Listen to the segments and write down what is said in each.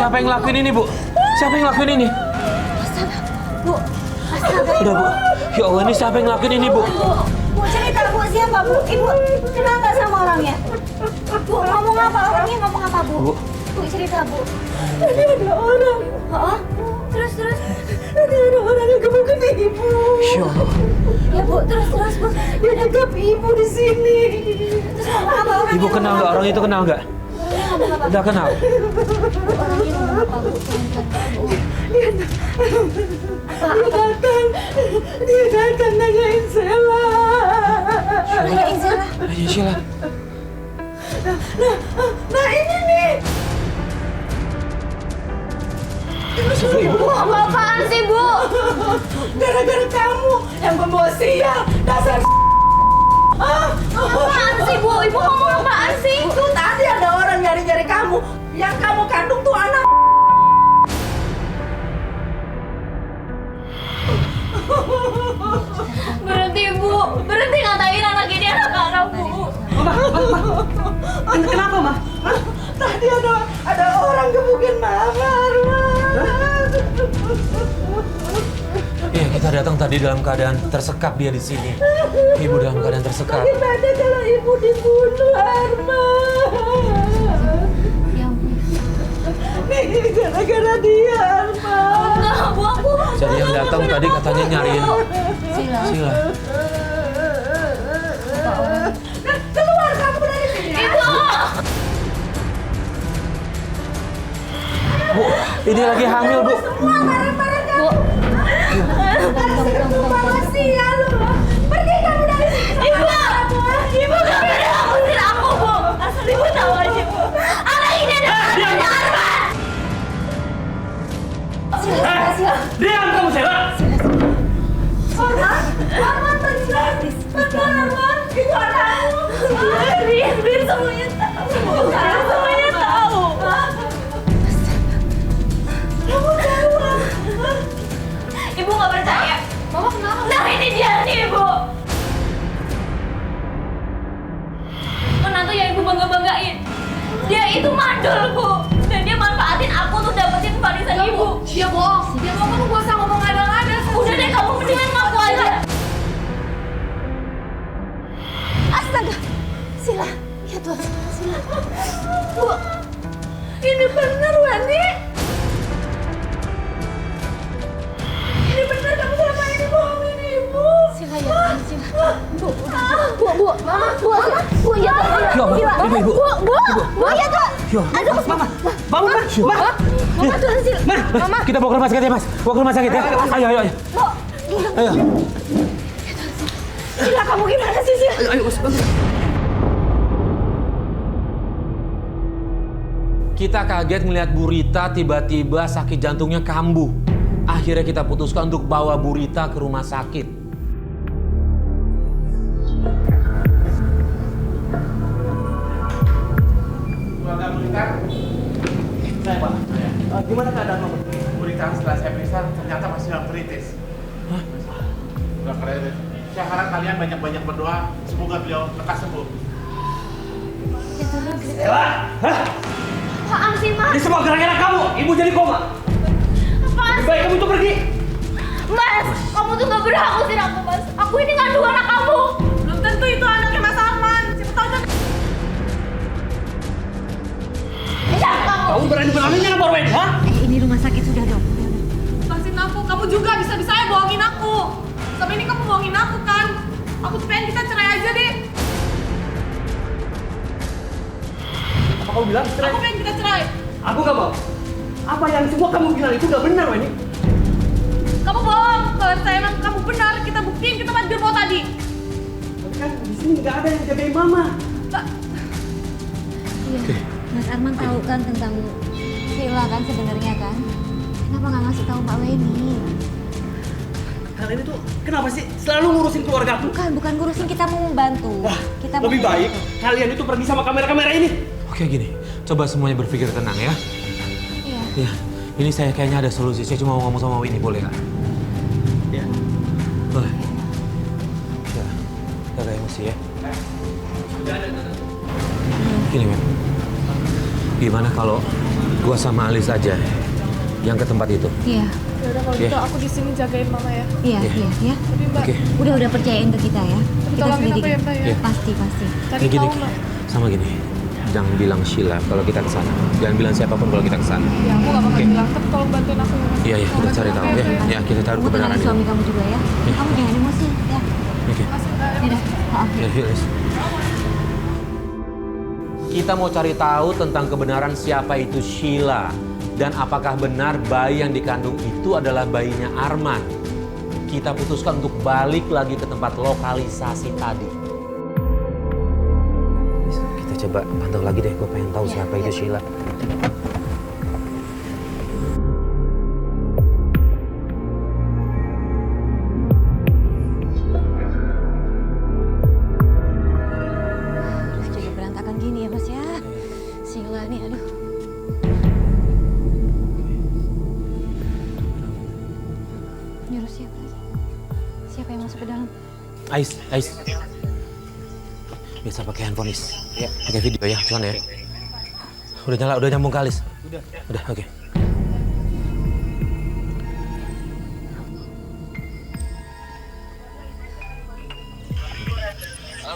siapa yang ngelakuin ini, Bu? Siapa yang ngelakuin ini? Astaga, Bu. Astaga. Udah, Bu. Ya Allah, ini siapa yang ngelakuin ini, Bu? Bu, cerita Bu, siapa Bu? Ibu kenal nggak sama orangnya? Bu, ngomong apa? Orangnya ngomong apa, Bu? Bu. Bu, cerita, Bu. Tadi ada orang. Oh, terus. Tadi ada orang yang gebukin ibu. Ya Allah. Ya, Bu, terus, Bu. Dia nangkap ibu di sini. Terus ngomong apa orangnya? Ibu kenal nggak orang itu, kenal nggak? Orangnya ngomong apa? Udah kenal. Orangnya ngomong apa, Bu? Bu. Dia datang nanyain Sela. Nanyain Zela. Ayo, Sheila. Nah ini nih. Bu, apaan sih, Bu? Gara-gara kamu yang membawa sial. Dasar Apaan sih, Bu? Ibu ngomong apaan sih? Tuh tadi ada orang nyari-nyari kamu. Yang kamu kandung tuh anak. Berhenti, Bu. Berhenti ngatain anak ini anak-anak, Bu. Kenapa, Ma? Tadi ada orang gebukin Mama, Iya, kita datang tadi dalam keadaan tersekap dia di sini. Ibu dalam keadaan tersekap. Gimana kalau ibu dibunuh, Arma? Ya ampun. Nih, gara-gara dia, Arma. Enggak, Bu, aku. Jadi yang datang tadi katanya nyariin Sila. Sheila. Keluar kamu dari sini. Ibu! Bu, ini lagi hamil, Bu. Semua barang-barang kamu. Bu. Bawa sial lu. Pergi kamu dari sini. Ibu! Ibu gak pernah ngusir aku, Bu. Asal Ibu tahu aja, Bu. Anak ini adalah anaknya Arman. Sila. Diam kamu, Sheila. Arman benar. Benar, Arman. Itu anakmu. Biar semuanya tahu. Biar semuanya tahu. Kamu tahu, Arman. Ibu gak percaya. Mama kenapa? Nah ini dia nih, Ibu. Menantu yang Ibu bangga-banggain. Dia itu mandul, Bu. Dan dia manfaatin aku untuk dapetin warisan Ibu. Dia bohong. Dia bohong, kamu gak usah ngomong ada-ada. Udah deh, kamu mendingan ngaku aja. Astaga. Sila. Ya Tuhan, Sila. Bu. Ini benar, Wani. Ini benar kamu selama ini bohongin ibu. Sila, ya Tuhan, Sila. Bu, ya Tuhan. Ya, Ibu. Bu, ya Tuhan. Ya, Mama, bangun, Ma. Mama Tuhan, Sila. Mama. Kita bawa ke rumah sakit ya, Mas. Bawa ke rumah sakit ya. Ayo. Bu. Ayo. Sila, kamu gimana sih, Sila? Ayo, bangun. Kita kaget melihat Bu Rita tiba-tiba sakit jantungnya kambuh. Akhirnya kita putuskan untuk bawa Bu Rita ke rumah sakit. Keluarga Bu Rita? Saya, Pak. Gimana keadaan Mama? Bu Rita setelah saya periksa ternyata masih dalam kritis. Hah? Udah kritis. Saya harap kalian banyak-banyak berdoa semoga beliau lekas sembuh. Ella! Hah? Apaan sih, Mas? Ini semua gara-gara kamu! Ibu jadi koma! Apaan Lebih baik kamu tuh pergi! Mas, kamu tuh gak berhak ngusir aku, Mas. Aku ini kandung anak kamu. Belum tentu itu anaknya Mas Arman. Siapa tahu kan. Siapa kamu? Kamu berani beraninya lapor Wendy, ha? Ini rumah sakit sudah, Dok. Lepasin aku. Kamu juga bisa-bisanya bohongin aku. Selama ini kamu bohongin aku kan. Aku tuh pengen kita cerai aja deh. Apa kamu bilang? Aku pengen kita cerai. Aku gak mau. Apa yang semua kamu bilang itu gak benar, Wendy. Kamu bohong. Kalau saya emang kamu benar, kita buktiin kita main gerbau tadi. Kan di sini gak ada yang jagain Mama. Iya, Mas Arman tahu kan tentang Sila kan sebenarnya kan? Kenapa nggak ngasih tahu Mbak Weni? Kalian itu kenapa sih selalu ngurusin keluarga aku? Bukan ngurusin, kita mau membantu. Wah, Kita mau lebih baik kalian itu pergi sama kamera-kamera ini. Oke gini, coba semuanya berpikir tenang ya. Iya. Ya, ini saya kayaknya ada solusi. Saya cuma mau ngomong sama Winnie, boleh nggak? Ya. Boleh. Ya, jaga emosi ya. Gini, Win. Gimana kalau Gua sama Alis aja yang ke tempat itu. Iya. Ya udah kalau gitu aku di sini jagain mama ya. Iya, Iya. iya. Tapi Mbak, Oke. Udah percayain ke kita ya. Kita tolongin aku selidikin. ya Mbak ya. Iya. Pasti. Cari Gini, tahu Mbak. sama gini. Jangan bilang Sheila kalau kita ke sana. Jangan bilang siapapun kalau kita ke sana. Ya aku gak bakal Oke. bilang, tapi tolong bantuin aku ya. Iya, iya, kita cari tahu ya. Ya, kita cari Kamu kebenaran kenalin itu. suami kamu juga ya. Iya. Kamu jangan emosi ya. Oke. Masih Mbak. Yaudah. Maaf. Ya, yuk, Lis. Kita mau cari tahu tentang kebenaran siapa itu Sheila dan apakah benar bayi yang dikandung itu adalah bayinya Arman. Kita putuskan untuk balik lagi ke tempat lokalisasi tadi. Kita coba pantau lagi deh, gue pengen tahu Iya, siapa iya. itu Sheila. Jadi berantakan gini ya Mas ya. Sheila nih, aduh. Nyuruh siapa? Siapa yang masuk ke dalam? Ais. Biasa pakai handphone, Is. Ya. Pakai video ya, cuman ya. Udah nyala, udah nyambung ke Alis? Udah, oke.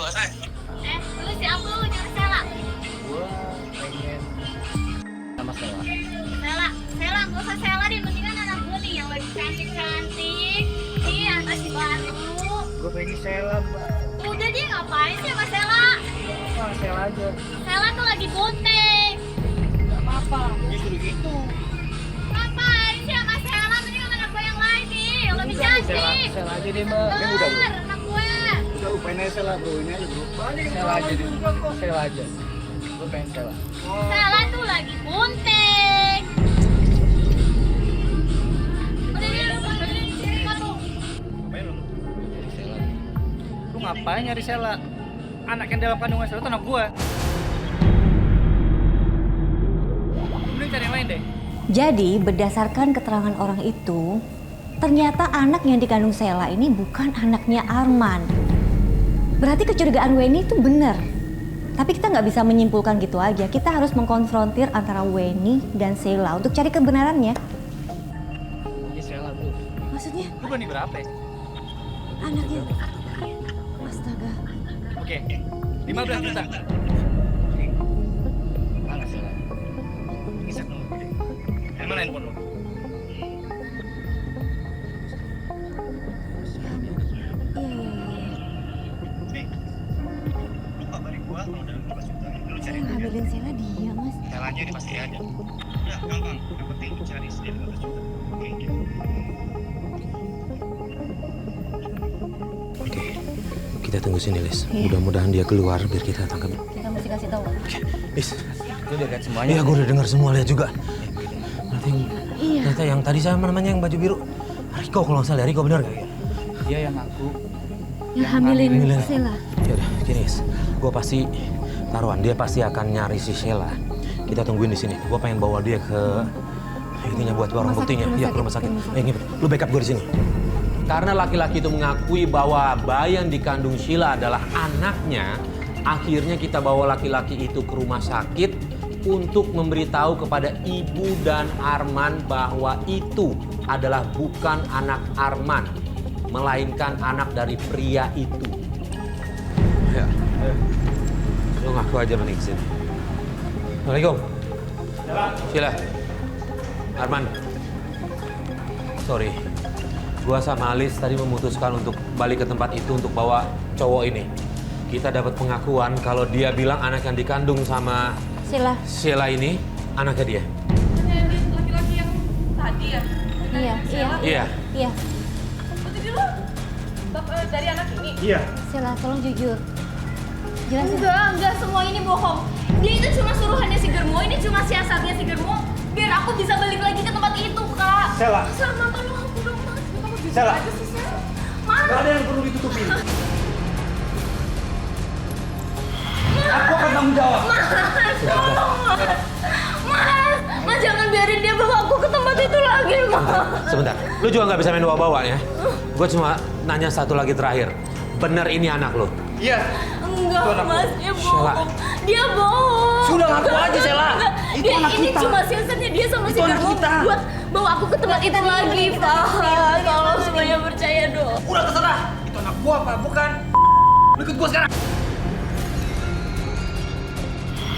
Lu siapa lu nyuruh Sheila? Sama Stella. Sheila, gak usah Sheila deh, mendingan anak gue nih yang lagi cantik-cantik. Iya, anak si baru. Gue pengen Stella, Mbak. Udah dia ngapain sih sama Sheila? Wah, Stella aja. Sheila tuh lagi bunting. Gak apa-apa. Justru gitu. Ngapain sih sama Sheila? Mendingan anak gue yang lain nih, yang lebih cantik. Stella aja deh, Mbak. Yang udah, bro. Anak gue. Udah lupain aja Stella, bro. Ini aja, bro. Stella aja deh. Stella aja. Gue pengen Stella. Sheila tuh lagi bunting. Udah dia, kamu. Ngapain lu? Nyari Stella. Lu ngapain nyari Stella? Anak yang dalam kandungan Stella tuh anak gua. Mending cari yang lain deh. Jadi berdasarkan keterangan orang itu, ternyata anak yang dikandung Sheila ini bukan anaknya Arman. Berarti kecurigaan Weni itu benar. Tapi kita nggak bisa menyimpulkan gitu aja. Kita harus mengkonfrontir antara Weni dan Sheila untuk cari kebenarannya. Ini Stella, bro. Maksudnya Lu berani berapa ya? anaknya... Astaga. Oke. 15 juta. Mana Stella? Bisa dulu deh. Yang mana handphone lu? Saya ngambilin Sheila dia, Mas. Stellanya ini pasti ada. Ya, gampang. Yang penting cari dia 15 juta. Oke, kita tunggu sini, Lis. Mudah-mudahan dia keluar biar kita tangkap. Kita mesti kasih tahu. Lis, Lu udah lihat semuanya? iya gue udah dengar semua, lihat juga. Ternyata yang tadi saya namanya yang baju biru. Riko kalau nggak salah, Riko bener gak? Dia yang ngaku. Yang hamilin hamilin. Sheila. Yaudah, gini, Lis. Gue pasti taruhan, dia pasti akan nyari si Sheila. Kita tungguin di sini. Gue pengen bawa dia ke ininya buat barang buktinya. Iya, ke rumah sakit. Lu backup gue di sini. Karena laki-laki itu mengakui bahwa bayi yang dikandung Sheila adalah anaknya, akhirnya kita bawa laki-laki itu ke rumah sakit untuk memberitahu kepada ibu dan Arman bahwa itu adalah bukan anak Arman, melainkan anak dari pria itu. Ya, lu ngaku aja mending kesini. Assalamualaikum. Sheila. Arman. Sorry. Gua sama Alis tadi memutuskan untuk balik ke tempat itu untuk bawa cowok ini. Kita dapat pengakuan kalau dia bilang anak yang dikandung sama Sheila. Sheila ini anaknya dia. Laki-laki yang tadi ya? Iya. Iya. Iya. Jadi lu dari anak ini? Iya. Sheila, tolong jujur. Jelasin. Enggak, semua ini bohong. Dia itu cuma suruhannya si Germo, ini cuma siasatnya si Germo. Biar aku bisa balik lagi ke tempat itu, Kak. Stella. Sama tolong aku dong, Mas. Kamu jujur Sheila. aja sih, Sel. Mas. Gak ada yang perlu ditutupin. Aku akan tanggung jawab. Mas, jangan biarin dia bawa aku ke tempat itu lagi, Mas. Sebentar. Lu juga nggak bisa main bawa-bawa ya. Gue cuma nanya satu lagi terakhir. Bener ini anak lu? Iya. Enggak, Itu anak Mas, gua. dia Sheila. bohong. Dia bohong. Sudah ngaku aja, Sela. Itu Dia anak ini kita. cuma siasatnya dia sama si Itu anak Darmo kita. buat bawa aku ke tempat itu lagi, Pak. Tolong semuanya percaya dong. Udah terserah. Itu anak gua apa bukan? Lu ikut gua sekarang.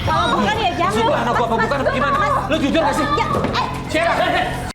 Kalau bukan ya jangan. Sumpah anak gua apa bukan? Gimana? Lu jujur gak sih? Ya, Sheila,